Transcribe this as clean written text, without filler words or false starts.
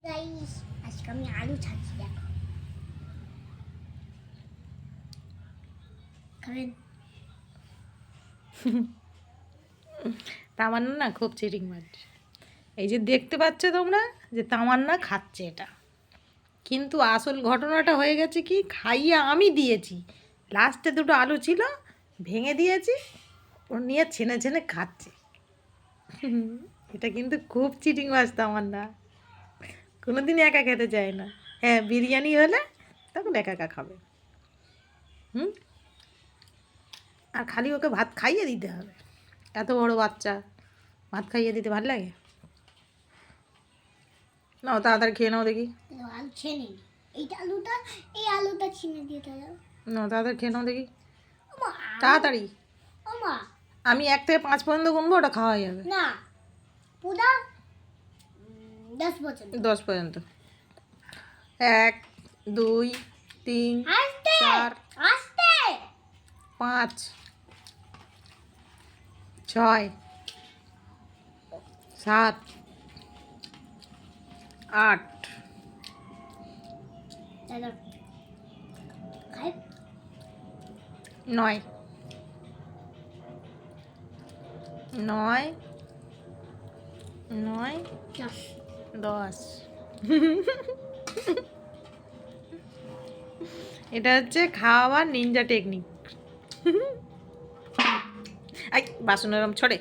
Guys আজকে আমি আলু ছাড়ছি দেখো খাবেন তামান্না না খুব চিটিং মারছে। এই যে দেখতে পাচ্ছ তোমরা যে তামান্না খাচ্ছে এটা, কিন্তু আসল ঘটনাটা হয়ে গেছে কি, খাইয়ে আমি দিয়েছি, লাস্টে দুটো আলু ছিল ভেঙে দিয়েছি, ও নিয়ে ছেনে ছেনে খাচ্ছে। এটা কিন্তু খুব চিটিং মাছ তামান্না, কোনোদিনই একা খেতে চায় না। হ্যাঁ, বিরিয়ানি হলে তখন একা একা খাবে। আর খালি ওকে ভাত খাইয়ে দিতে হবে, এত বড় বাচ্চা, ভাত খাইয়ে দিতে ভালো লাগে? নাও তাড়াতাড়ি খেয়ে নাও দেখি। আলু ছেনে এই আলুটা ছিনে দিয়ে দাও নাও তাড়াতাড়ি খেয়ে নাও দেখি, ওমা তাড়াতাড়ি। ওমা আমি 1 থেকে 5 পর্যন্ত গুনবো, ওটা খাওয়া যাবে। না পুরা 10 পর্যন্ত 10 পর্যন্ত। 1 2 3 আস্তে 4 আস্তে 5 6 7 8 দাদা খাই 9 9 9 10। এটা হচ্ছে খাওয়ার নিনজা টেকনিক। আই বাসন এরম ছড়ে।